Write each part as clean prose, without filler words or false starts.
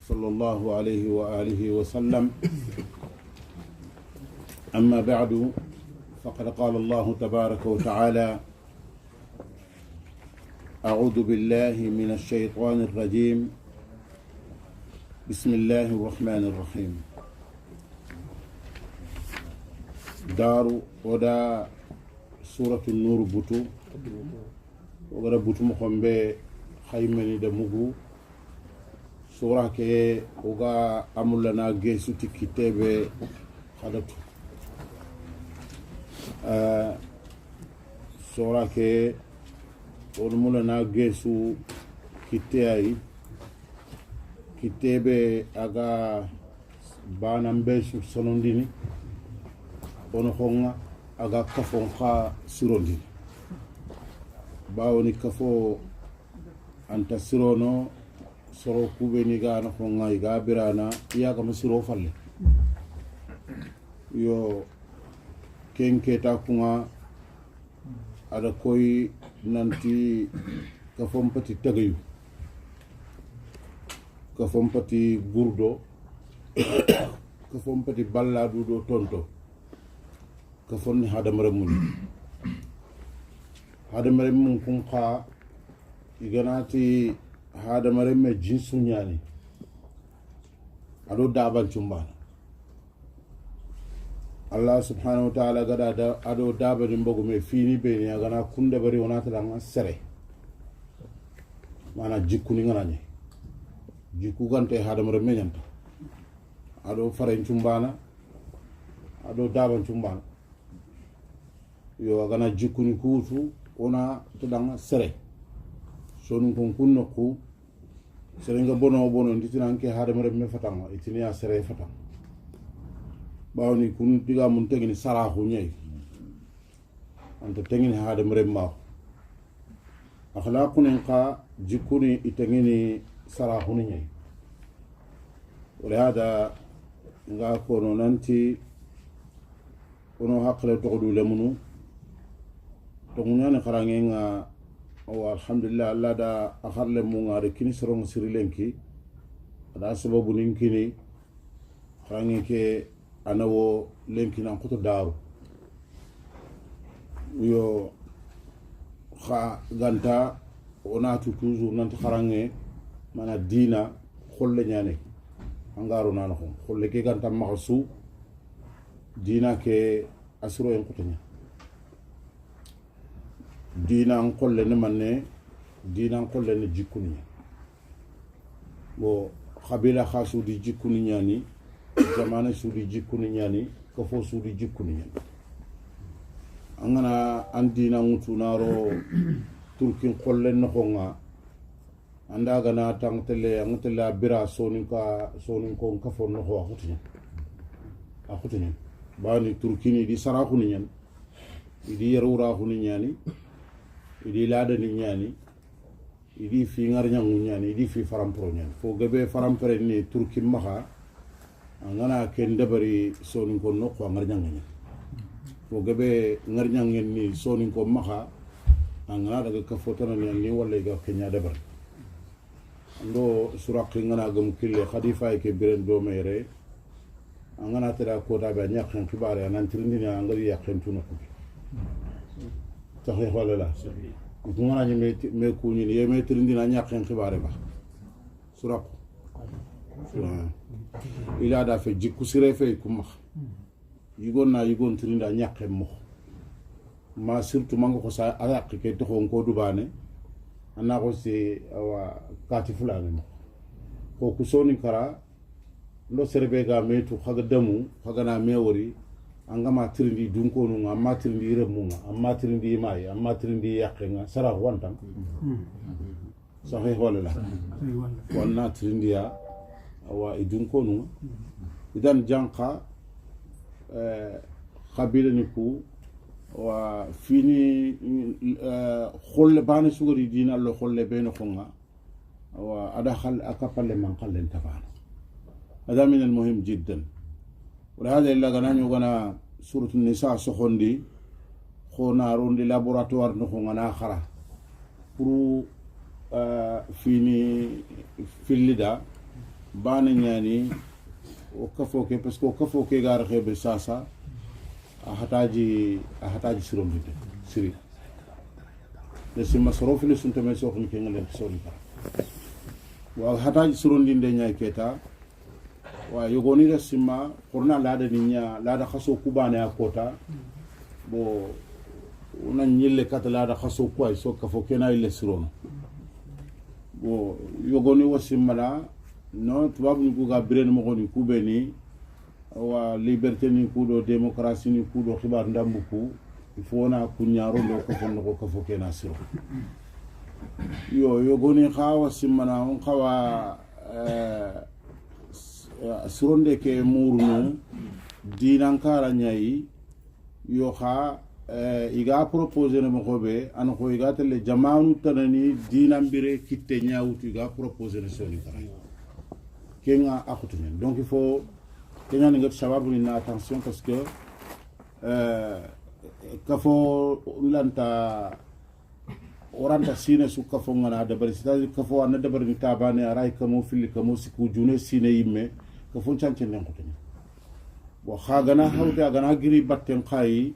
صلى الله عليه وآله وسلم. أما بعد فقد قال الله تبارك وتعالى: أعوذ بالله من الشيطان الرجيم. بسم الله الرحمن الرحيم. دار ودا سورة النور بوتو وغدا بوتو مخمبه خيمني دمغو سورة كي وغا أمولنا جيسو تكتابه خدتو سورة كي ونمولنا جيسو كتابه كتابه أغا بانامبسو سنونديني ونخونغا أغا كفونخا سيرونديني bawoni kafo anta sirono soro kubeni ga na ko ngai ga birana iya ga masiro falle yo kenke ta kuma ada koy nanti kafom pati tagayu kafom pati gurdo kafom pati balladu do tonto kafon ni hadamare mun hadamare mun kun ka iganati hadamare me jinsu nyani ado daban chumbana Allah subhanahu wa ta'ala gada da ado daban mbogo me fini be ni agana kunde bari onata danga sere mana jikuni ngana jiku gante hadamare me nyanta ado faren chumbana ado daban chumbana yo agana jikuni kutu ona tudanga sere sonu kon kunno ku sere nga bono nditina ke hadamare me fatanga itini ya sere fatang bawni kun diga mun tegini sarahu nyai anta tegini hadamare ma akhlaqun ka jikuni itengini sarahu nyai wala hada nga kono nanti ono hakle to lemunu to ngana kharange nga wa alhamdulillah Allah da akharle mu ngare kini sorong sirilenki ada sababu ninkini kharange ke anawo lenki nan kuto daru yo kha ganta ona tu toujours nanti kharange mana dina kholle nyane angaro nan ko kholle ke ganta mahsu dina ke asro en kutonya dina kolle ne manne dina kolle ne jikuni bo khabila khasu di jikuni nyani zamana su di jikuni nyani kafo su di jikuni nyani angana andina mutu naro turkin kolle no khonga anda gana tangtele angtela bira sonin ko kafo no ho akhutunya bani turkini di sarakuni nyani idi yarura khuni nyani idi lada ni nyani idi fi ngar nyangu nyani idi fi farampro nyani fo gabe farampre ni turki maha angana ken dabari sonin ko nokko ngar nyangu nyani fo gabe ngar nyangu ni sonin ko maha angana daga ka fotana ni walla ga kenya dabar ndo suraqi ngana gam kille khadifa ke biren do mere angana tara ko da ba nyakhan kibare nan tirindini angari yakhan tunako taxé xolala ko ngana ni me ko ni ye me tirindina ñakhen xibaare ba suraq ila da fe jikku sire fe ku max yigon tirinda ñakhem mo ma surtout mango ko sa alaq ke to ko dubane ana ko si wa kati fulane mo ko ku soni kara ndo serbe ga metu xaga damu xaga na mewori angama tirindi dunkonu amma tirindi remunga amma tirindi mai amma tirindi yakenga sara wantam sahih wala wanna tirindi ya wa idunkonu idan janqa khabila niku wa fini kholle bani sugori dina lo kholle beno khonga wa ada khal akapalle man qallen tabana hada min almuhim jiddan ولهذا إلا غنانيو غنا سورة النساء سخوندي خونا روندي لابوراتوار نخو غنا خرا برو fini fillida bane ñani o kafo ke parce que o kafo ke gar xebe sasa a hataji sirondinde siri le simma sorof le sunta me so xum ke ngale sori ka wa hataji sirondinde ñay keta wa yogoni le simma korna lada ninya lada khaso kubane a kota bo una ñille kat lada khaso ko ay so kafo ke na ile sirono bo yogoni wa simma no tubabu ni ku ga biren mo goni ku beni wa liberté ni ku do démocratie ni ku do xibar ndambu ku il faut na ku ñaaro do ko fon ko kafo ke na siro yo goni xawa simana on xawa suronde ke murunu dinankara ñayi yo xa iga proposer mo xobe an ko iga tele jamanu tanani dinambire kitte ñawutu iga proposer soni kara kenga akutunen donc il faut kenya ngat sababu ni na attention parce que kafo lanta oranta sine su kafo ngana da bari c'est-à-dire kafo an da bari tabane aray kamo fili kamo siku june sine yimme kafo chance nen kutuni bo khagana hawta gana giri batten khayi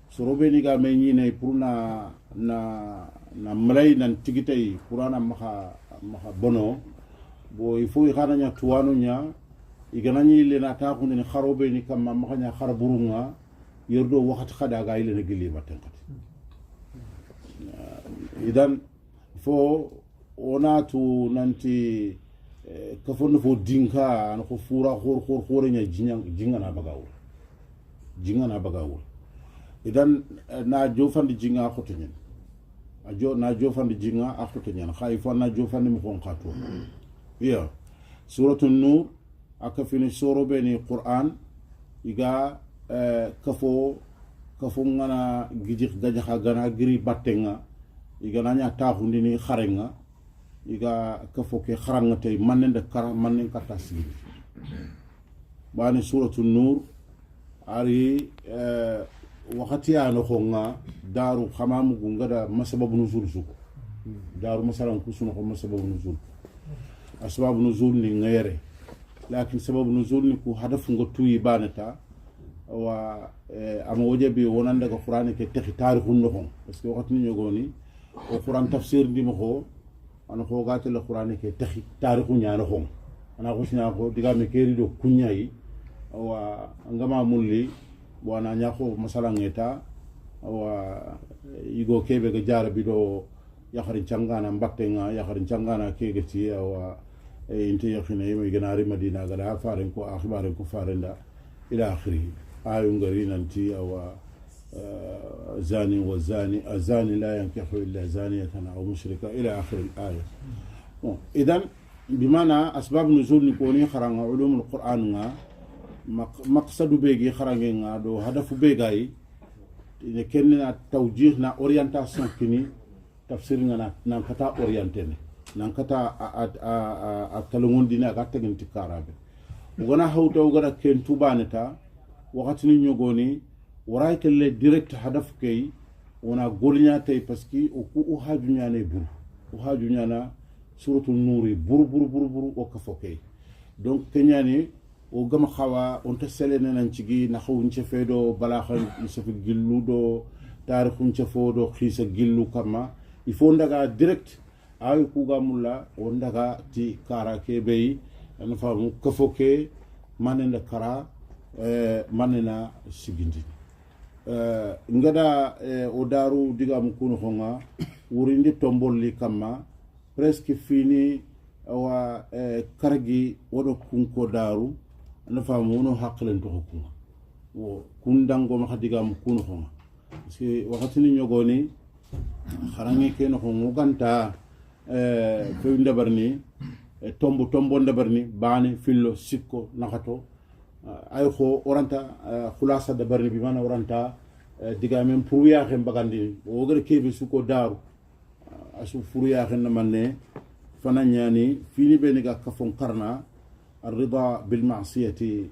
sorobe ni ga me ni ne pour na mlay nan tigitay qur'ana maha bono bo il faut xana nya tuwanu nya igana ni le na ta khuni kharobe ni kam ma khanya kharaburunga yerdo waxat khada ga ile ne gili batten khat idan fo onatu nanti kafon fo dinka an ko fura khor nya jinga na bagawul idan na jofandi jinga khotenyen na jofandi jinga akhotenyen khayfo na jofandi mo khon khato ya suratul nur akafini soro beni qur'an iga kafo ngana gijik gajaha gana giri battenga iga nanya taxundi ni xarenga iga kafo ke xaranga tay manen kata sigi bani suratul nur ari wakati ano khonga daru khamamu gungada masababu nuzul suko daru masalan kusuna ko masababu nuzul asbabu nuzul ni ngere lakin sababu nuzul ni ku hadafu ngotuyi banata wa ama wajabi wonanda ko qur'ani ke tekhi tarikhun no khon parce que wakati ni nyogoni o qur'an tafsir ndi mo ana ko gatel qur'ani ke tekhi tarikhu nyaano khon ana ko sina ko diga me keri do kunyai wa ngama mulli wana nyako masala ngeta wa igo kebe ga jarabi do yakhari changana mbaktenga yakhari changana kegeti wa inte yakhina yemi ganari madina gada faren ko akhbaren ko farenda ila akhiri ayu ngari nanti wa zani wa zani azani la yankihu illa zaniyatan aw mushrika ila akhir al-aya idan bimana asbab nuzul ni koni kharanga ulumul qur'an nga maqsadu begi kharange nga do hadafu begay ne kenna tawjih na orientation kini tafsir nga na kata orienter nan kata a talongon dina ga tegenti karabe ugana hawta ugara ken tubaneta wakati ni nyogoni waraite le direct hadaf kay wana golnya tay parce que o hajunya ne buru o hajunya na suratul nur buru o kafokay donc kenyani o gama khawa on ta selene nan cigi na xawun ci fedo bala xal ci fi gillu do tarikhun ci fodo xisa gillu kama il faut ndaga direct ay ku gamulla o ndaga ti kara ke bey na famu kafoke manenda kara manena sigindi ngada o daru digam kunu khonga wurindi tombolli kama presque fini wa kargi wodo kunko daru na famu no haklen to hokuma wo kundango ma digam kunu khonga parce que wakati ni nyogoni kharangi ke no khongo ganta fe ndabarni tombo ndabarni bani fillo sikko nakato ay ko oranta khulasa de barni bi mana oranta diga men pour ya xem bagandi o gere kebe suko daru asu furu ya xem manne fana nyani fini be ni ga kafon karna ar-ridha bil ma'siyati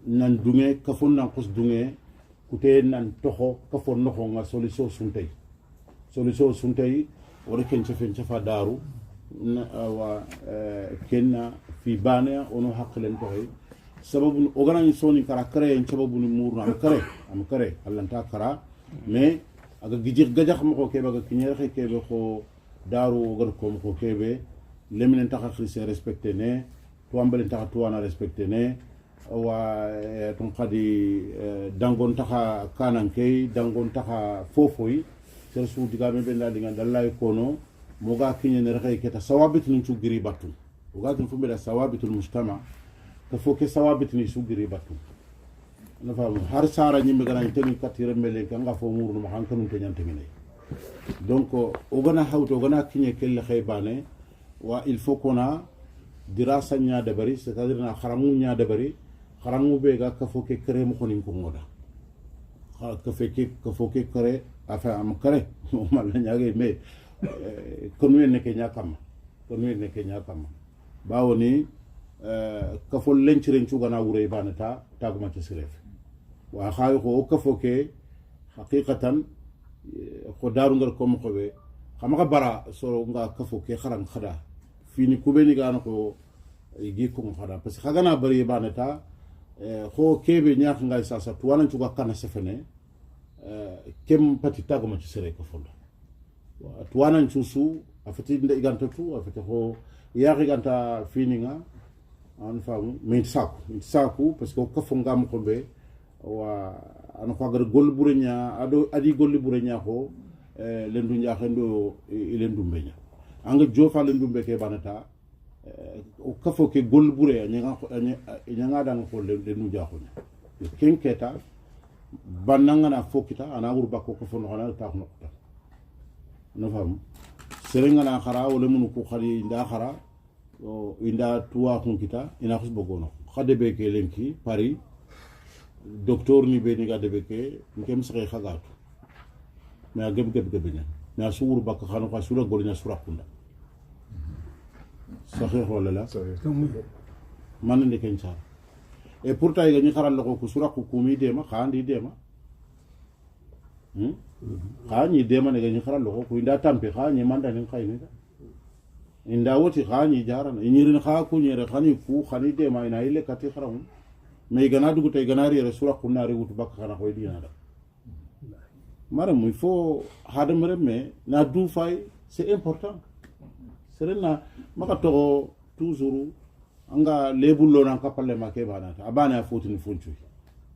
nan dunge kafon nan qus dunge kute nan toho kafon no nga solution suntay wala ken ci fen ci fa daru wa kenna fi bane ono hakkelen to hay sababu ogana soni kara kare en sababu ni murna am kare allanta kara mais aga gijir gajax mako kebe aga kinyere xe kebe ko daru ogar ko mako kebe leminen taxa xrise respecté ne to ambalen taxa tuwana respecté ne wa ton khadi dangon taxa kanankay dangon taxa fofoy ser su digame ben la dinga dallay kono moga kinyene rexe keta sawabit ni cu giri batu oga tin fumbe la sawabitul mujtama ka foke sawabit ni su giri batu na faamu har sara nyimbe gana teni katire mele kanga fo murnu ma hankanu te nyante ngene donc ogana hawto ogana kinye kelle khaybane wa il faut qu'on a dirasa nya dabari c'est-à-dire na kharamu nya dabari kharamu be ga ka foke kare mo konin ko ngoda ka foke kare afa am kare mo mal nya ge me konu ne ke nya kam bawoni ka fo lenciren cu gana wure banata taguma ci siref wa xaay ko ka foke haqiqatan ko daru ngar ko mo be xama bara so nga ka foke xaran xada fini kubeni gana ko igi ko xada parce que xagana bari banata ko kebe ñaax ngay sasa tuwana cu ga kana sefene kem pati taguma ci sire ko fondo tuwana cu su afati nda iganta tu afati ko yaaki ganta fini nga an famu min saku parce que ka fongam ko be wa an ko gar gol burenya adi gol burenya ko lendu nyaxendo lendu mbenya anga jofa lendu mbeke banata o ka fo ke gol bure nyanga dang ko lendu jaxo ken keta bananga na fokita ana urba ko fo no na ta ko no famu serenga na khara wala munu ko khali nda khara o inda tuwa kun kita ina khus bogono khade be ke lenki Paris docteur ni be ni ga de be ke ngem sare khagatu na geb nya na suur bak khano ka sura golina sura kunda sahih wala la man ni ken cha et pourtant ga ni kharal ko sura ko kumi de ma khandi de ma khani de ma ne ga ni kharal ko inda tampe khani manda ni khayni inda woti khani jarana inyirin kha ku nyere khani ku khani de ma ina ile kati kharam me gana dugu tay gana ri sura kunna ri wutu bak khana koy dina da mara il faut hada me na du fay c'est important serena maka to toujours anga lebullo nan kapalle ma ke banata abana fotini fonchu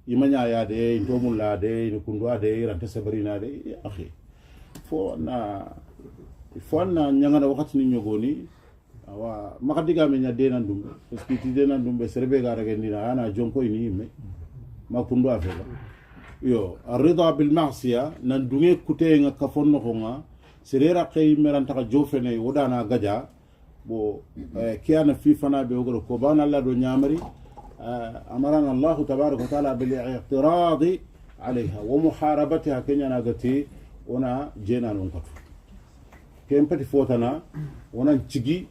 imanya ya de ndomulla de ni kundwa de ranta sabrina de akhi fo na nyanga da wakati ni nyogoni awa makadiga me nya de nan dum parce que ti de nan dum be serbe ga ragen dina ana jonko ini me ma kundwa fe ba yo arida bil ma'siya nan dunge kute nga kafonno ko nga serera kay meranta ka jofene wodana gaja bo kiana fi fana be ogoro ko bana Allah do nyamari amarana Allah tabaaraka wa ta'ala bil i'tirad عليها ومحاربتها كنيا ناغتي ونا جينا نونكتو كم بتي فوتنا ونا نجي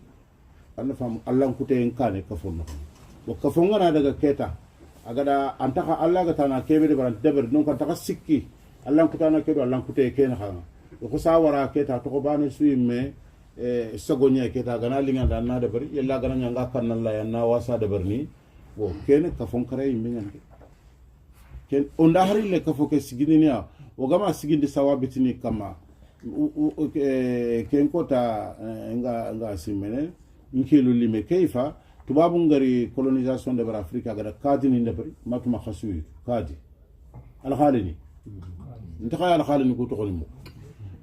أنا فهم الله كتير إنكاني كفونا وكفونا نادى كيتا أجدا أنتها الله كتانا كبير بران دبر نونك أنتها سكي الله كتانا كبير الله كتير كين خانا وكسا ورا كيتا تقبان سوي مي سجونيا كيتا غنا لينغ دانا دبر يلا غنا نيانغا كنا الله ينا واسا دبرني وكين كفون كراي مين ken onda hari le kafo ke sigininia ogama sigindi sawabitini kama ken kota nga simene nkelu lime keifa tubabu ngari colonisation de Afrika gada kadi ni ndebri matuma khasui kadi al khalini ntaka al khalini ko to kholimu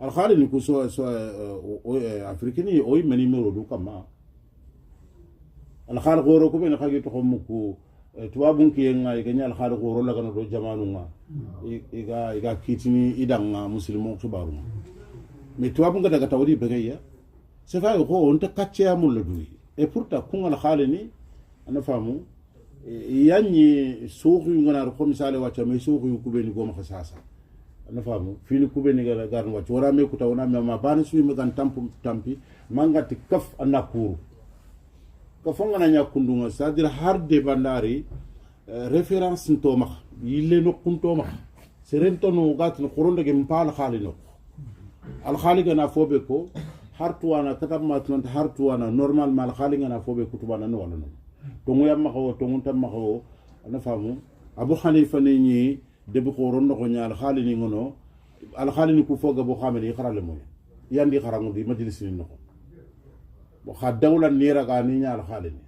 al khalini ko so afrikani oy mani mero du kama al khal goro ko ben khagi to khomuku tuwabun ki yenga iganya al khal goro la kana do jamanu nga iga kitini idanga muslimu tubaru mais tuwabun daga tawdi begaya c'est vrai ko on ta katche amul la duyi et pourtant kun al khalini ana famu yanyi suuxu ngana ko misale wacca mais suuxu ku beni goma khasasa ana famu fini ku beni ga gar wacca wara me ku tawna ma bana suyi magan tampi mangati kaf anakuru ka fonga na nyakundunga c'est-à-dire harde bandari référence ntoma yille no kuntoma serento no gatno qoronde ge mpal khalino al khaliga na fobe ko hartuwana katam matnon hartuwana normal mal khaliga na fobe kutubana no wala no tongu yamma ko tongu tamma ko ana famu abu hanifa ne ni debu ko ronno ko nyaal khalini ngono al khalini ku foga bo xameni xarale moy yandi xarangu di majlis ni noko bo xa dawla ni raga ni nyaal khalini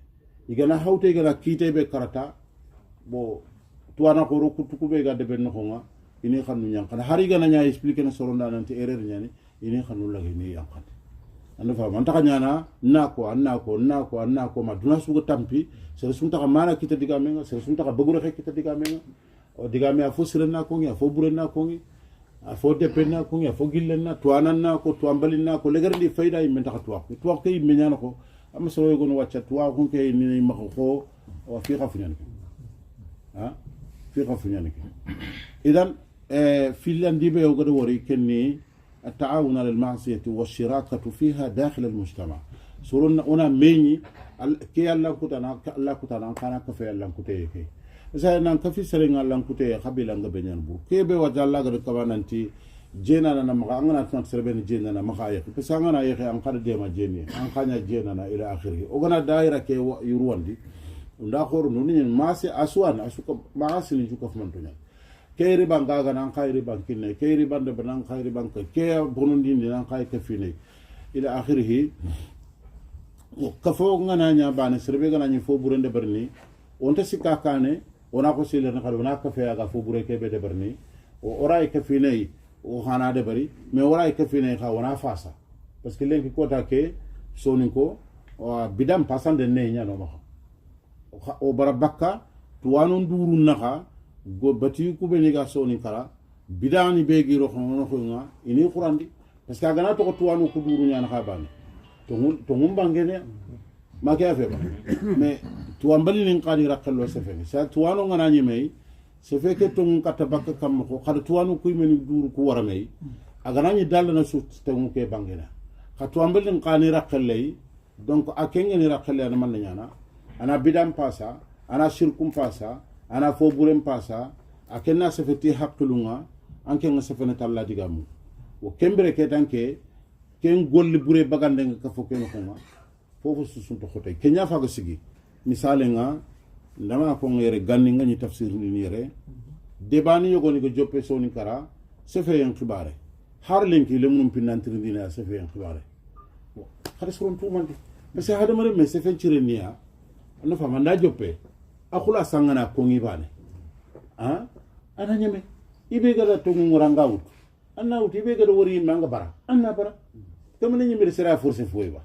igana hawte igana kite be karata bo tuana ko roku tukube ga debe noko nga ini xanu nyang kana hari gana nya expliquer na soronda nanti erreur nyani ini xanu lagi ni yankati anda fa man takanyana nako ma duna sugo tampi sere sunta ka mana kita diga menga sere sunta ka bagura kita diga menga o diga me afo sere na ko ngi afo bure na ko ngi afo depe na ko ngi afo gillen na tuana na ko tuambali na ko legar di fayda yimme taka tuwa ko yimme nyana ko am so yogo no wacca tuwa ko ke ni ma ko o fi xafuñan ha fi xafuñan idan فنلندا ديبه وغدو وري كني التعاون على المعصيه والشراكه فيها داخل المجتمع سورنا انا ميني كي الله كتانا كان كفي الله كتي كي زي نان كفي سرين الله كتي قبيله غبنيان بو كي بي وجالا غد كبانانتي جينا انا ما انا تنت سربن جينا انا ما خايف بس انا يخي ان قد ديما جيني ان خانيا جينا الى اخره وغنا دايره كي يروندي ndakhor nuni masi aswan asuka maasi ni jukof mantunya kayri banga ga nan khayri bankinne kayri bande banan khayri banka ke bonundi ni nan khay kafine ila akhirih kafo ngana nya bane serbe gana ni fo burende berni onta sikka kane ona ko sile na khadona kafe aga fo bure ke be de berni o oray kafine o khana de bari mais oray kafine kha wana fasa parce que lenki kota ke soninko bidam pasande ne nya no ma o barabaka tuwanu nduru naka go bati ku be ni ga soni kala bidani be giro xono nga ini qurandi parce que agana to tuwanu ku duru nya naka bani to ngum bangene ma ke afa mais tuwambali ni qadi rakalo sefe sa tuwanu ngana ni mai sefe ke to ngum kata bakka kam ko khada tuwanu ku meni duru ku wara mai agana ni dal na su to ngum ke bangena kha tuwambali ni qani rakalai donc akenge ni rakalai na man nyana ana bidam pasa ana shirkum pasa ana foburem pasa akenna sefeti haqqulunga anke nga sefena talla digamu wo kembere ke tanke ken golli bure bagande nga kafo ken xuma fofu susun to xotay kenya fago sigi misale nga ndama ko ngere ganni nga ni tafsir ni yere debani yogoni ko joppe soni kara sefe en khibare har lenki le munum pinantri dina sefe en khibare khare suron tu mandi mais hada mare mais sefe cirenia ana fama nda joppe akula sangana kongi bane ana nyame ibe gada tongu nguranga ut anna ut ibe gada wori manga bara anna bara kamane nyame sera force foiba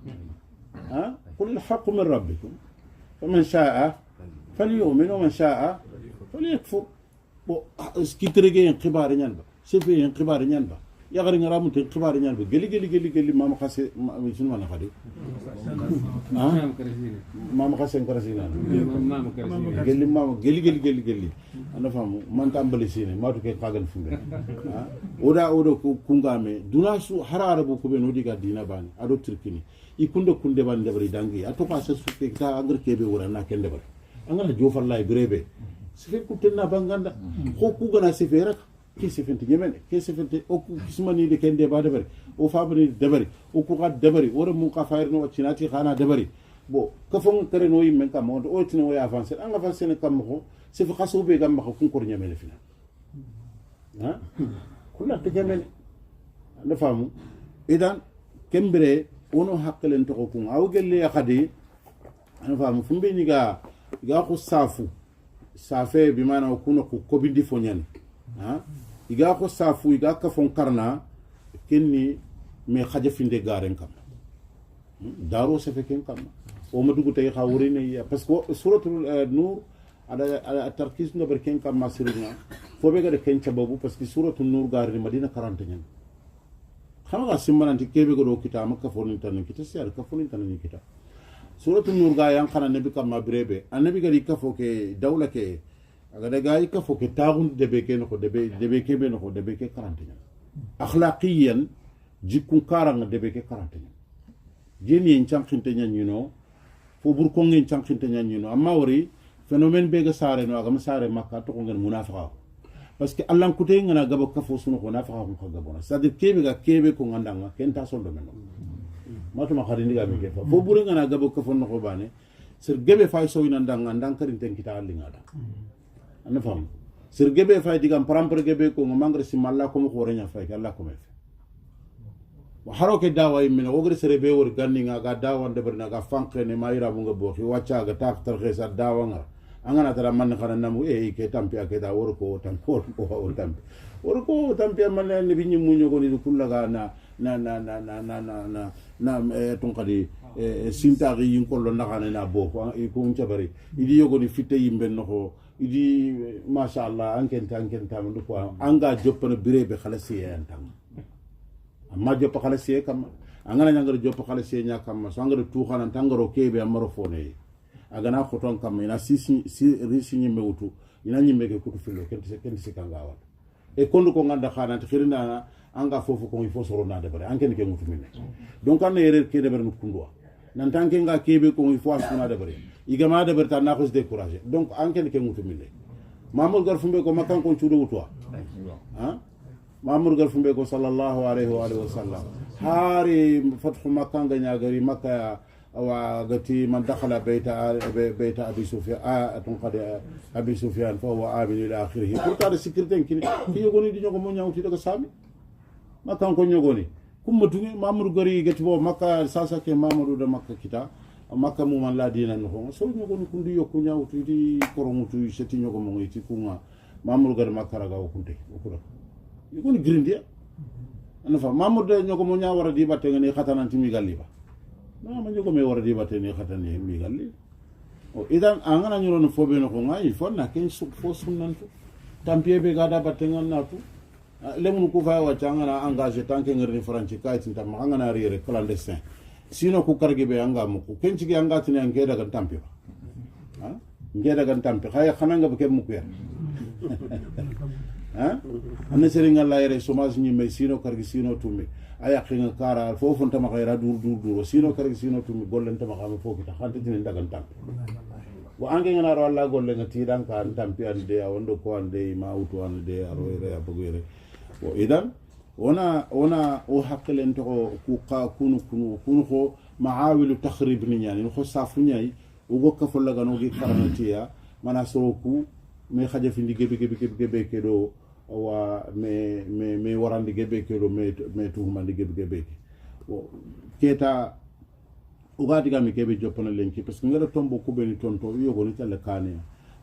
qul al-haqq min rabbikum faman sha'a falyu'min wa man sha'a falyakfur bo skitrege en xibaare ñanba sefe en xibaare ñanba yagari ngaramu te xibaare ñanba geli mama xasse sunu mana xadi mama xasse karasina geli mama geli ana famu man tambali sine matu ke kagal fumbe oda ko kungame dunasu harara bu ko be no diga dina bani ado turkini kunde ban debari dangi atoka sa sukke ta angre kebe wora na ken debari angana jofar lay brebe sefe kutenna banganda ko kugana sefe rak ki sefenti yemene ki sefenti o kismani de kende ba debari o fabri debari o ku ga debari o mu ka fayr no cinati khana debari bo ka fon tere no yimen kam on o tino ya avancer an avancer kam ko sefe khaso be gam ko kun ko nyamele fina kula te yemene na famu idan kembere wono hakkelen to ko kun aw gelle ya khadi an famu fumbe ni ga ko safe bi mana kuno ko bindi fonyani iga ko safu iga ka fon karna kenni me khaja finde garen kam daro se fe ken kam o ma dugu tay khawri ne ya parce que suratul nur ala tarkis no ber ken kam masirina fo be ga de ken chababu parce que suratul nur garin madina 40 nyen khama simmananti kebe go do kita makka fonin tan kita siar ka fonin tan ni kita suratul nur ga yang khana nabi kam mabrebe annabi ga ka fo ke dawla ke aga daga ka fo ke tagun debe ke no debe ke be no debe ke 40 nyen akhlaqiyan jikun karanga debe ke 40 nyen jeni en chankhinte nyen no fo bur ko ngen chankhinte nyen no amma wori phénomène be ga sare no aga sare makka to ko ngen munafiqa parce que allah kute ngana gabo ka fo suno ko nafiqa ko gabona c'est à dire kebe ko ngandanga ken ta sondo men matu ma khari ndiga mi ke fo bur ngana gabo ka fo no ko bane sir gebe fay so ina ndang karin ten kita alingada anna fam sir gebe fay digam parampre gebe ko mangre simalla ko mo horenya fay Allah ko mefe wa haroke dawa yimina ogre sere be wor ganninga ga dawa de berna ga fankre ne mayra bunga bo fi wacca ga tak tar khesa dawa nga angana tara man khana namu ke tampi ke da wor ko tampi wor ko tampi man ne bi nyimu nyogo ni kullaga na ton kadi sintari yin kollo nakane na bo ko uncabari idi yogo ni fitte yimbe no idi masha Allah anken tam do ko anga joppana birebe khalasi en tam amma joppa khalasi kam angana nyangaro joppa khalasi nya kam so angaro tu khana tangaro kebe amaro fone agana khoton kam ina risi nyimbe wutu ina nyimbe ke kutu filo kenti kanga wat e kondo ko nganda khana khirina anga fofu ko ifo soro na de bare anken ke mutu minne donc an erreur ke de bare kundwa nan tanke nga kebe ko ifo asuna de bare igama de bare tan na khos décourager donc anken ke mutu minne mamour gar fumbe ko makan ko chudo wutwa ha mamour gar fumbe ko sallallahu alaihi wa alihi wasallam hari fathu makan ga nyagari makka wa gati man dakhala bayta abi sufyan atun qad abi sufyan fa huwa amin ila akhirih pourtant de sécurité ki yogoni di ñoko mo ñawti daga sami makkan ko ñogoni kumma tungi mamour gari gati bo makka sasa ke mamour de makka kita makka mu man la dina no so ñogoni kundu yokku ñawti di koromutu seti ñogo mo ngi kunga mamour gari makka raga o kunte o kura yogoni grindia ana fa mamour de ñogo mo ñawara di batte ngani khatanan timi galliba no ma ñogo me wara di batte ni khatani mi galli o idan angana ñoro no fobe no ko ngai fonna ken su fo sunnan to tampie be gada batte ngan na tu lemun ku fa wa changana engagé tanke ngirni franci kay tinta ma ngana riere clandestin sino ku karge be anga mu ku kenci ge anga tini ange daga tampi ha nge daga tampi khaya khananga be mu ku ya ha anna seringa la yere chômage ni me sino karge sino tumi aya khinga kara fofon tama khayra dur sino karge sino tumi gollen tama khama foki ta khante tini daga tampi wa ange ngana ro alla golle ngati dan ka tampi ande wondo ko ande ma utu ande aro ere abugere o idan ona o hakkelen to ku ka kunu ko maawilu takhrib ni nyani ko safu nyai o gokka fo laga no gi karantiya mana soroku me khaja fi gebe ke do wa me warandi gebe ke do me tuhuma gebe o keta o gadiga mi kebe joppana lenki parce que ngara tombo ko beni tonto yogo ni tele kane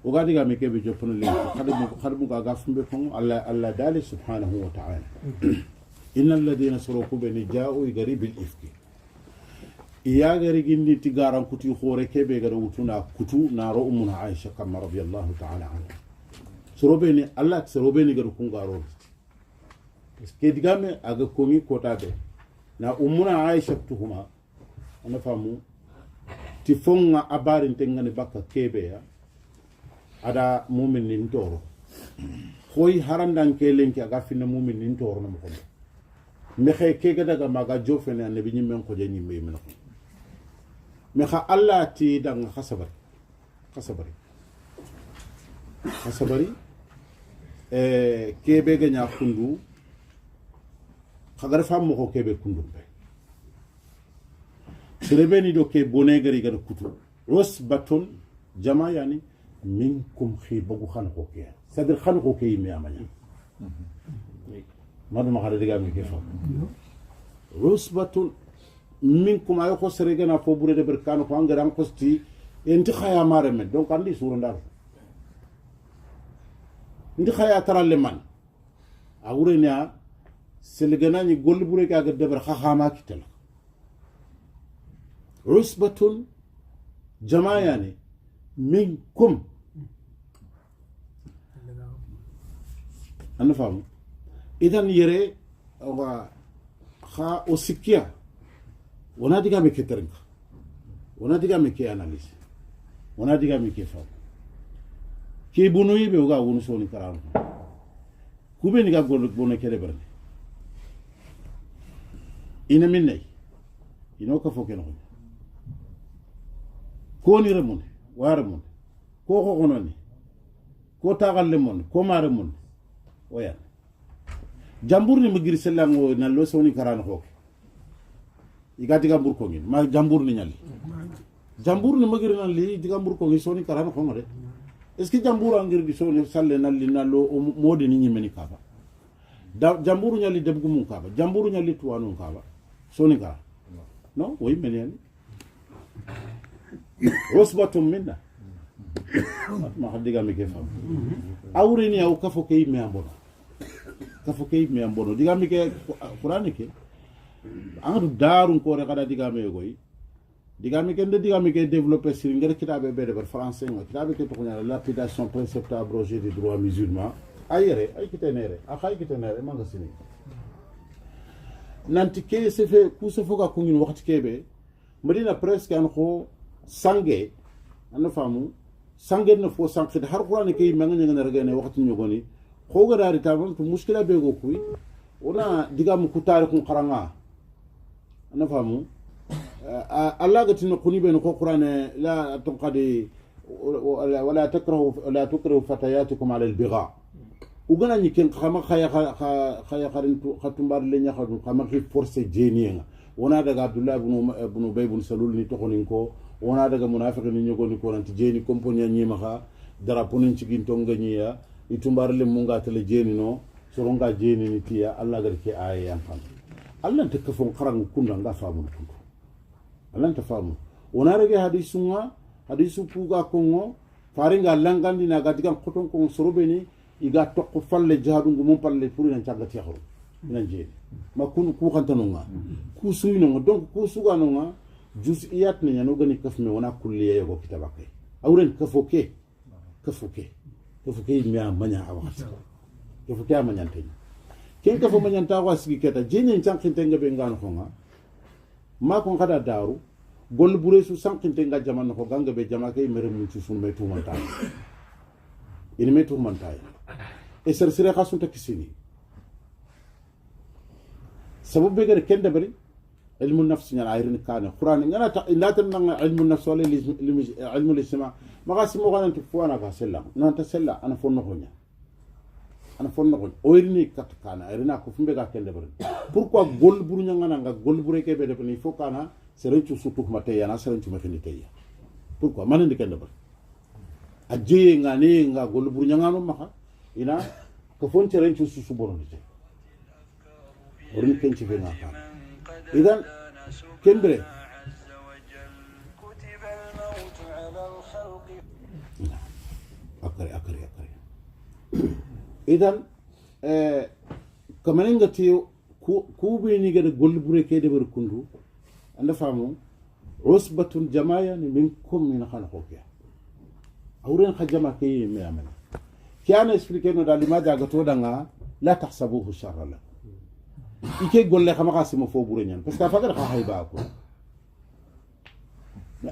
o gadiga mi kebe joppana lenki khadmu ga gafumbe ko Allah dali subhanahu wa ta'ala innal ladina saraku bani ja'u garibil ifki iya gari gindi tigaran kuti khore kebe gara wutuna kutu naro ummuna aisha kam radiyallahu ta'ala anha sorobeni Allah sorobeni gara kungaro parce que digame aga komi kotabe na ummuna aisha tuhuma ana famu ti fonga abarin tengane bakka kebe ya ada mumin nin toro khoy harandan ke lenki aga finna mumin nin toro na mo me khay ke ga daga maga jofene annabi nyimmen ko je nyimme men ko me kha Allah ti dang khasabari kebe ga nya kundu khagar fam mo ko kebe kundu be serebeni do ke bonegari gar kutu wasbatun jama yani minkum khibagu khan ko ke sadr khan ko ke mi amanya madu ma khade diga mi ke fa wasbatun minkum ay ko seregana fo bure de berkano ko angara ko sti enti khaya mare men donc andi suru ndar ndi khaya taralle man awrenya selegana ni gol bure ka ga deber khama kitel عصبة جماعة يعني منكم أنا فاهم إذن يرى خا أسكيا وناديك ميك ترنك وناديك ميك أناليز وناديك ميك فاهم كي بنوي بيوغا ونسوني كرام كوبي نيكا بنوي كده برني إنا مني إنه كفوكنا ko ni remon waramon ko gononi ko tagalle mon ko mare mon oya jambur ni magir selango na lo soni karano ko igati gambur ko ngin ma jambur ni nyali jamburu ni magir nan li digambur ko soni karana ko ngade est ce que jamburu angir di soni salle nan li nallo modi ni nyimeni kaba jamburu nyali debgu mun kaba jamburu nyali tuwanu kaba soni kara no way menen usbatum minna ma hadiga mi ke fam awrini au kafo kay me ambono diga mi ke qur'ani ke angadu darun ko re kada diga me goy diga mi ke développer sur ngere kitabe be de français ngo kitabe ke to nyala lapidation précepte abrogé des droits musulmans ayere ay kitenere akhay kitenere manga sini nanti ke se fe ku se foka ko ngin waxti kebe medina presque an ko sangue an famu sangue na fo sangue har qur'ani ke manga ngene regene waxti nyogoni ko ga dari tabon to muskila be go kuy ona diga mu ku tarikh qaranga an famu Allah gatino kuni be no qur'ane la tunqadi wala tukrahu fatayatukum ala albigha ugana ni ken khama khaya kharintu khatumbar le nya khadu khama ki force jenienga wona daga Abdullah ibn Ubay ibn Salul ni tokonin ko wona daga munafiq ni nyogo ni ko nanti jeni komponya nyima kha dara ponin ci ginto ngania itumbar le munga tele jeni no soronga jeni ni tiya Allah gar ke ay yan xam Allah te kafon kharang kunda nga famu kundu Allah ta famu wona rege hadisu puga kongo faringa langandi na gadigan khoton ko sorobeni iga tokko falle jahadungu mum palle pour nan cagati xaru nan jeedi ma kun ku xantanonga ku suyinonga donc ku suganonga jus iyat ne ñano gani kafme wona kulliye yogo kitabake awren kafoke mi a maña a waxat kafoke a mañante ken kafo mañanta wa sigi keta jeni sankhinte ngabe ngano xonga ma ko xada daru gol buresu sankhinte nga jaman ko ganga be jamake mere mun ci sun metu manta ini metu manta e sersire khasunta kisini sababu be gare kende bari ilmu nafs nyana ayrin kana qur'an ngana ta indatan nga ilmu nafs wala ilmu al-istima magasi mo ganan tufuana ka sella non ta sella ana fonno honya o irini kat kana irina ko fumbe ga kende bari pourquoi gol buru nyanga nga gol buru ke be defani fo kana serenchu sutu mate yana serenchu mekini teya pourquoi manandi kende bari ajje ngani nga gol buru nyanga no maka ina ko fon serenchu susu boronite orin kenci fe ngaka idan kembre akari idan kamaninga tiyo kubi ni gada golbure ke de ber kundu anda famu usbatun jamaya ni minkum min khana khokia awren khajama ke me amana kiana expliquer no dalima jaga to danga la tahsabuhu sharra la ike golle khama khasimo fo bure nyan parce que fagar kha hayba ko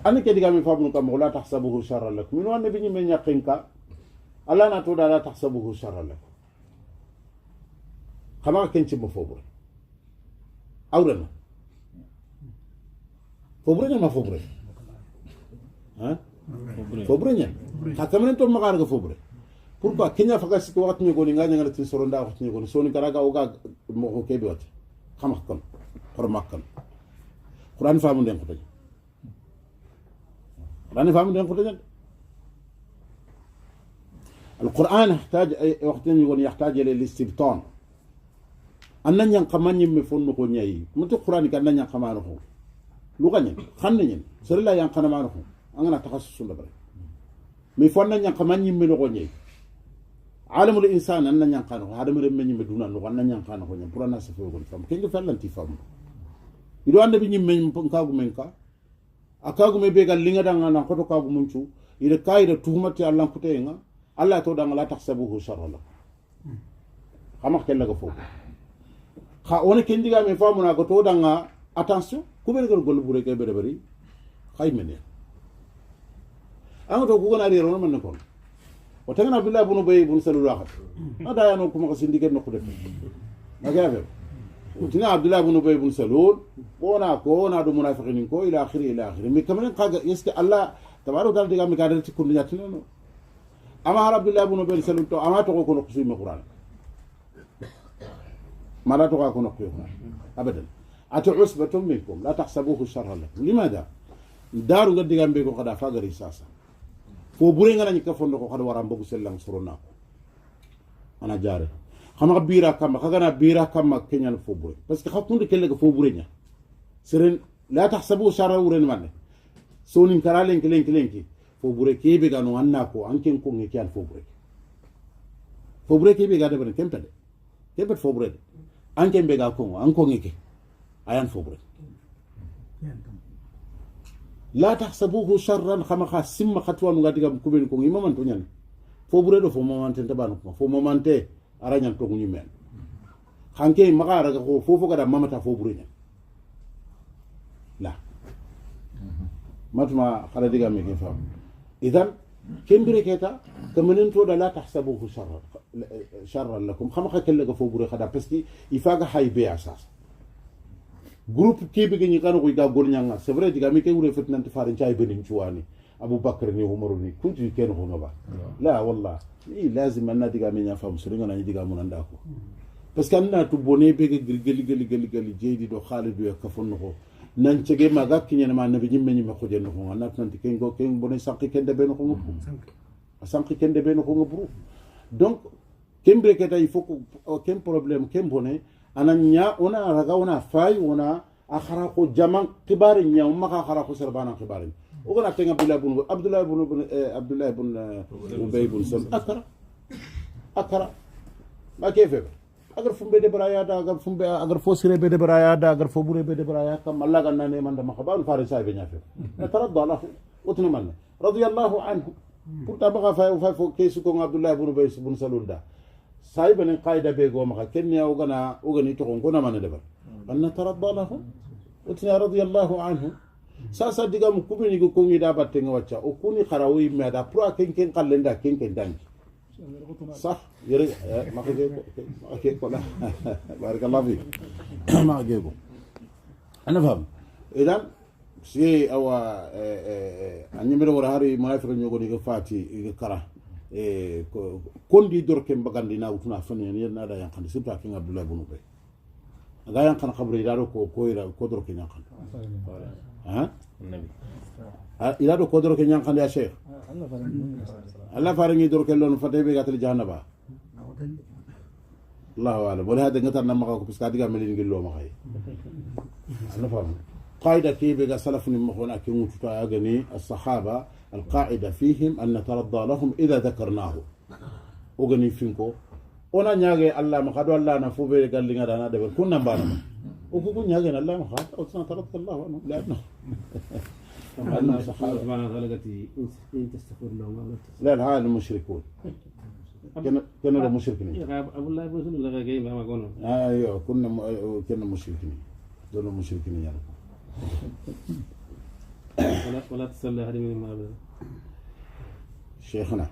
ani ke diga mi famu kam la tahsabuhu sharra lakum min wan nabi me nyakinka Allah na to da la tahsabuhu sharra lakum khama kenci mo fo bure awrena fo bure ma fo bure ha fo bure nyan khatamen to magar ga fo bure pourquoi kenya fagas ko wat ni go ni ngani ngati soro nda wat ni go so ni karaga o ga mo ko kebi wat xam xam hormakam Quran faamu den ko tay Quran faamu den ko tay القرآن يحتاج وقت يحتاج إلى الاستبطان أننا نقمان يمفون نقولني متى القرآن كان نقمان نقول لغني خنني سرلا ينقمان نقول أنا تخصص لبري مفون نقمان يمن نقولني عالم الإنسان أننا نقمان نقول هذا مرمي يمدونا نقول أننا نقمان نقول برانا سفيه نقول فهم كيف فعلا تفهم إذا أنا بني من كاغو منكا أكاغو مبيعا لينغ دعنا نقطة كاغو منشو إذا كاير تهمتي الله كتيرنا الله تودع لا تحسبوه شر له خما كلا غفو خا اون كندي غا مي فامنا غو تودع attention kubel gol gol bure ke bere bari khay mene an to ko gona rero man ko o tangana billahi bunu bay bunu sallu waxat ada ya no kuma ko sindi ken no ko def magabe utina abdullah bunu bay bunu salul ona do munafiqin ko ila akhiri mi kamen qaga yeske allah tabaru dal diga mi kadal ci kundu nyatino no ama rabbillah bunu bay salul to ama to ko no kusumi qur'an mala to ko no ko abadan أتعصبة منكم لا تحسبوه شرا لكم لماذا؟ daru ga digambe ko kada fagari sasa fo bure ngana ni ka fondo ko kada waram bogu sellang sorona ko ana jare xama bira kam xagana bira kam kenyan fo bure parce que xakunde kelle ko fo bure nya seren la tahsabu shara uren manne sonin karalen kelen fo bure kebe ga no anna ko anken ko ngi kyan fo bure kebe ga de ben kempede kebe fo bure anken be ga ko an ko ngi ke ayan fo bure la tahsabuhu sharran khama khasim khatwa ngati ga kubeni ko ngima man to nyan fo bure do fo momante tabanu ko fo momante aranyan to ngi men khanke magara ga ko fo ga da mamata fo bure nyan la matuma khala diga me ke fam idan kembire keta kamanin to da la tahsabuhu sharran lakum khama khakelle ga fo bure khada parce que ifaga haybe asas groupe kebe ke nyikano ko ida golnyanga c'est vrai diga mi ke wure fetnante farin chay benin chuwani abou bakr ni umaru ni kunti ken ko ngaba la wallah ni lazim anna diga mi nya fam suru ngana diga mun anda ko parce que anna to boné be geli jeedi do khalidu ya kafon ko nan cege ma gakki nyana ma nabi nyimme nyimme ko jenno ko anna tanti ken go ken boné sanki ken de ben ko ngop sanki ken de ben ko ngop donc kembre keta il faut ko ken problème ken boné ananya ona raga ona fay ona akhara ko jaman kibari nya umma ka khara ko serbana kibari o gona tenga abdullah ibn ubay ibn sal akara ma kefe agar fumbe de baraya da agar fumbe agar fo sire be de baraya da agar fo bure be de baraya kam alla ganna ne man da makhaban farisa be nya fe taradda lahu utna man radiyallahu anhu pourta baga fay fo kesu ko abdullah ibn ubay ibn salul da sai banen qaida be go maka kenni o gani to ko na man de bar anna taradda lahu utna radiyallahu anhu sasa diga mu kubini go ko ngi da batte nga wacca o kuni kharawi me da pro ken kallenda ken dangi صح يري ما كيف لا بارك الله فيك ما اجيبه انا فهم اذا شيء او اني ميرو هاري منافق نيغوني فاتي كرا كوندي دوركم bagandi na utuna fane ni na da yankan sibta kin abdullah ibn ubay aga yankan khabri daro ko ira ko dorkin yankan ha nabi ila do ko dorkin yankan ya sheikh الله فارني دور كلون فتبي قاتل جهنم الله أعلم ولهذا قتل نما قاكو بس كادي قاملين قلوا ما هي أنا فاهم قاعدة كي بقى سلف نمخونا كي متفا أغني الصحابة القاعدة فيهم أن نترضى لهم إذا ذكرناه أغني فينكو أنا نياجي الله مخدو الله نفو بي قال لنا دانا دبر كنا بانا وكو نياجي الله مخاد أو سنترضى الله عنه لأنه الله سبحانه وتعالى إن تستغفر لهم لا هذا المشركون كنا مشركين أبو الله يقول لك كيف ما قولوا أيوه كنا مشركين دون مشركين يعني ولا تصلي هذه من ما شيخنا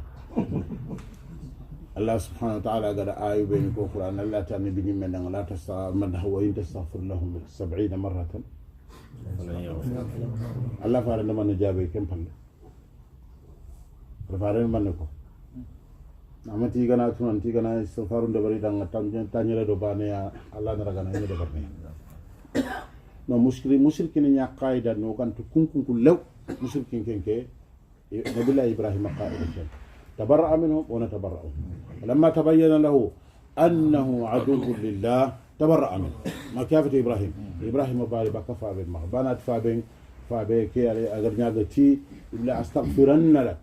الله سبحانه وتعالى قال آية بينك القرآن لا تعني بني من لا من هو إن تستغفر لهم 70 مرة الله فارن لما نجابي كم فل فارن من نكو نعم تيجانا تون تيجانا سفارون دبري دعنا تانيرة دوبانيا الله نرجعنا ini دبرني no musyrikin nya qaida no kan tukun kullu musyrikin kenke nabilah ibrahim qaida ken tabarra'a minhum wa natabarra'u lamma tabayyana lahu annahu aduwwun lillah tabarra'a minhu ma kafat ibrahim bari bakafa be mahbanat fabe ke ale agar nyaga ti illa astaghfiranna lak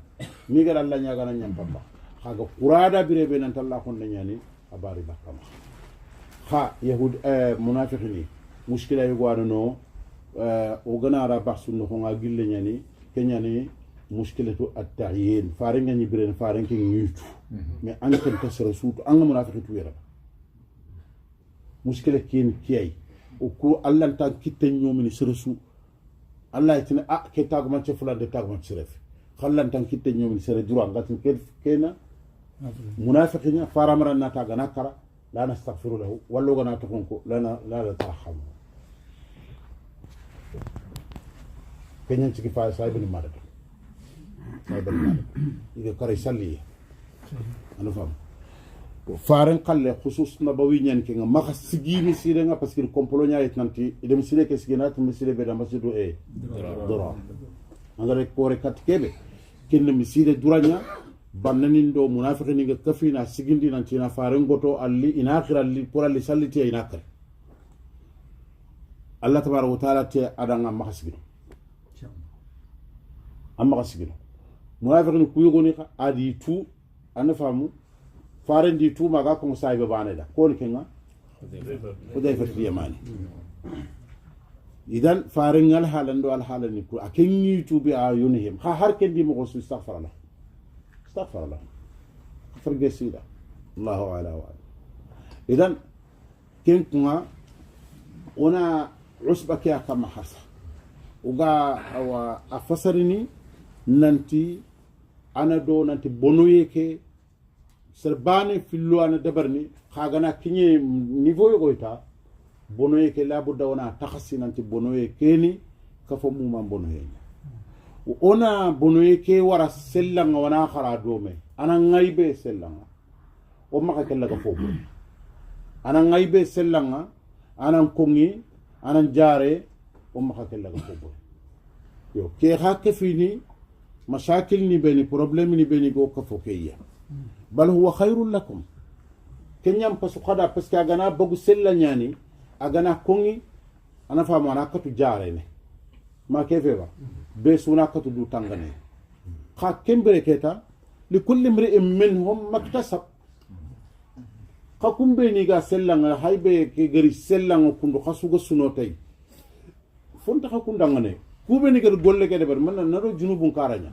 ni gar allah nyaga nan nyam papa khaga qurada birebe nan talla kon nyani abari bakama kha yahud munafiqini mushkila yugwano no o ganara baxsu no nga gille nyani kenyani mushkilatu at-ta'yin farenga ni biren farenga nyutu mais an kan tasra sutu an munafiqatu yara mushkila kin kiyai o ko allah tan kitte nyomini sirsu allah itina ke tagu man fulande tagu man siref khallan tan kitte nyomini sere dura ngatin kena munafiqina faramara na taga nakara la nastaghfiru lahu wallo gana takonko la tarham kenyan ciki fa saibul madad iga kare salli anu fam faran qalle khusus nabawi nyen ke nga maka sigini sire nga parce que kompolo nya et nanti idem sire ke sigina to misire be da masjidu dora angare kore kat kebe kinne miside duranya bannanin do munafiqini ga kafina sigindi nan tina faran goto alli ina akhira alli poralli salliti ina kare Allah tabaaraka wa taala te adanga makasgino amma kasgino munafiqini kuyugoni adi tu ana famu faran di tu maga ko saybe baneda ko ni kenga Hudayfa al-Yamani idan faran al halando al halani ku akenni tu bi ayunihim har kendi mo ko astaghfirullah فرق سيدا الله أعلى وعلى إذن كنتنا ونا عصبك يا كما حصل وقا أفسرني ننتي أنا دو ننتي بنويك سرباني في اللو أنا دبرني خاغنا كني نيفو يغويتا بنويك لابد ونا تخصي ننتي بنويك كيني كفمو من بنويك ona bonoye ke wara sellanga wana khara dome ana ngaibe sellanga o maka kella ka fobo ana ngaibe sellanga ana kongi ana jare o maka kella ka fobo yo ke hakke fini mashakil ni beni problem ni beni go ka fokeya bal huwa khairul lakum kenyam pasu khada paske agana bogu sellanyani agana kongi ana famo ana katu jare ne ma kefeba بسونا كتدو تانغاني خا كمبري كيتا لكل امرئ منهم مكتسب خا كومبيني غا سلان هايبه كي غري سلان كوندو خاسوغا سونوتاي فونتا خا كوندانغاني كوبيني غر غولي كي دبر من نارو جنوبون كارانيا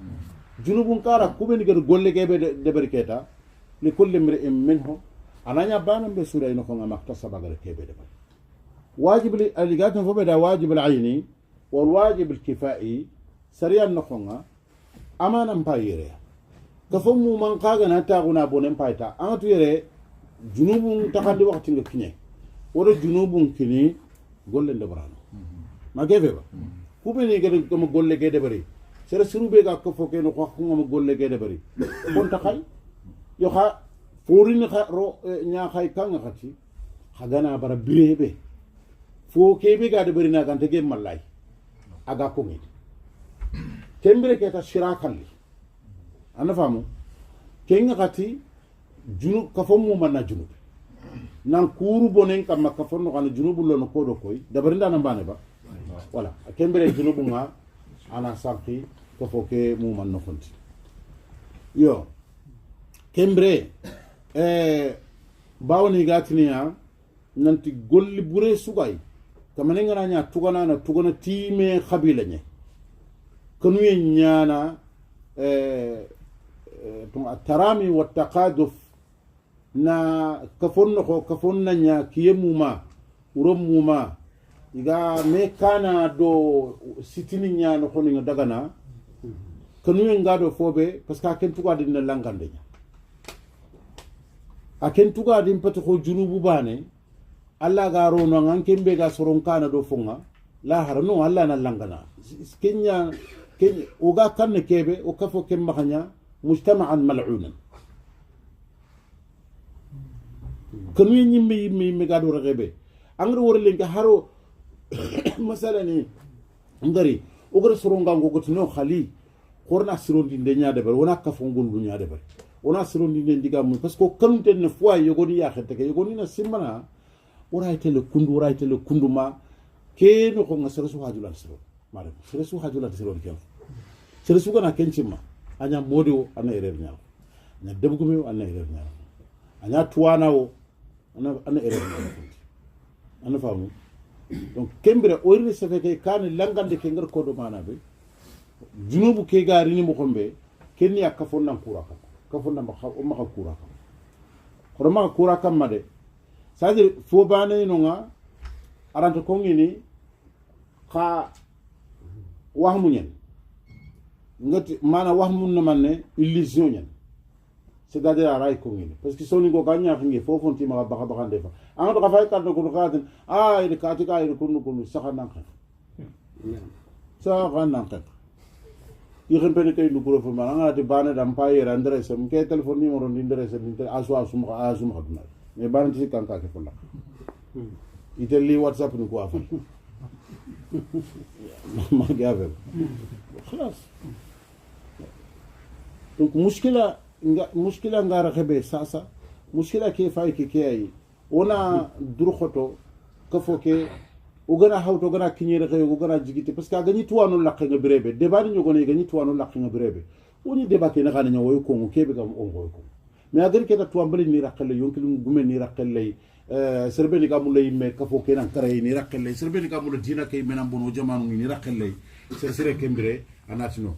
جنوبون كارا كوبيني غر غولي كي دبر كيتا لكل امرئ منهم انانيا بانم بسودا ينو خا مكتسب غر كي دبر واجب اللي فوبدا واجب العيني والواجب الكفائي sariya nokonga amana mpayire kafomu man kaga na taaguna bonen payta amatu yere junubun takandi wakati nga kinye wala junubun kini golle ndebrano mageve ba kubeni gade ko golle gede bari sere surube ga ko foke no ko ngam golle gede bari kon takay yo kha forin kha ro nya khay kanga khati khagana bara birebe fo kebe ga de bari na gante ge mallay aga ko ngi kembere keta shirakalli ana famu kenga kati junub kafomu manna junub nan kuru bonen kam kafonno kana junubu lono kodo koy dabarinda nan bane ba wala kembere junubu nga ana sanki ko foke mu manno konti yo kembere bawni gatiniya nanti golli bure sugay kamane ngana nya tugana time khabila nye كانوا ينانا الترامي والتقادف نا كفرنا نيا كيموما ورموما إذا ما كان دو ستيني نيا نخوني دعنا كانوا ينقادو فوبه بس كأكن تقعدين نلانغانديا أكن تقعدين بتخو جنوب بانه الله غارو نعان كيمبيغا سرونكانا دو فونغا لا هرنو الله نلانغانا كينيا وغا كان كيبه وكفو كم مخنيا مجتمعا ملعونا كنو يمي غادو رغبه انغر ورلين هارو مثلا ني ngari ogre soronga ngogotino khali korna sirondi ndenya de ber wona kafo ngol nya de ber wona sirondi ndiga mun parce que kanunte ne fois yogoni ya khete ke yogoni na simana wora itele kundu ma ke no ko ngasara su hajulan siro mare seresu hajulan siro ken seresu kana kenchima anya modio ana erer nyaal nya debgumi ana erer nyaal anya tuwana o ana erer nyaal ana famu donc kembere oyri se feke kan langande ke ngar kodo mana be junubu ke gari ni mo kombe kenni akafon nan kuraka kafon nan ma kuraka ko ma kuraka made c'est-à-dire fo bane no nga arante ko ngini kha wahmu nyen ngati mana wahmu na manne illusion nyen c'est-à-dire aray ko ngini parce que soni go ganya ngi fofon ti ma baka ndefa an do ka fay kaddo ko khatin ide ka ti ka ide kunu saxana xef saxana xef yexen pene kay lu gro fo ma nga ti bane dam paye randre sem ke telephone numéro ni ndresse ni asuma duna mais bane ti kanka ke fola ite li whatsapp ni ko afal ما قابل خلاص دونك مشكله ngara xebe sasa muskila ke fay ke kay ona durxoto ka foke o gana hawto gana kinyere xey o gana jigite parce que gani tuwanu laqe nga birebe debani ñogone gani tuwanu laqe nga birebe oni deba ke na xana ñoy ko mo kebe gam on goy ko mais agar ke ta tuwambali ni raqale yonkil gumen ni raqale serbeni ka mulay me ka foke nan kare ni raqale serbeni ka mulay dina kay menam bono jamanu ni raqale ser sere kembere anatino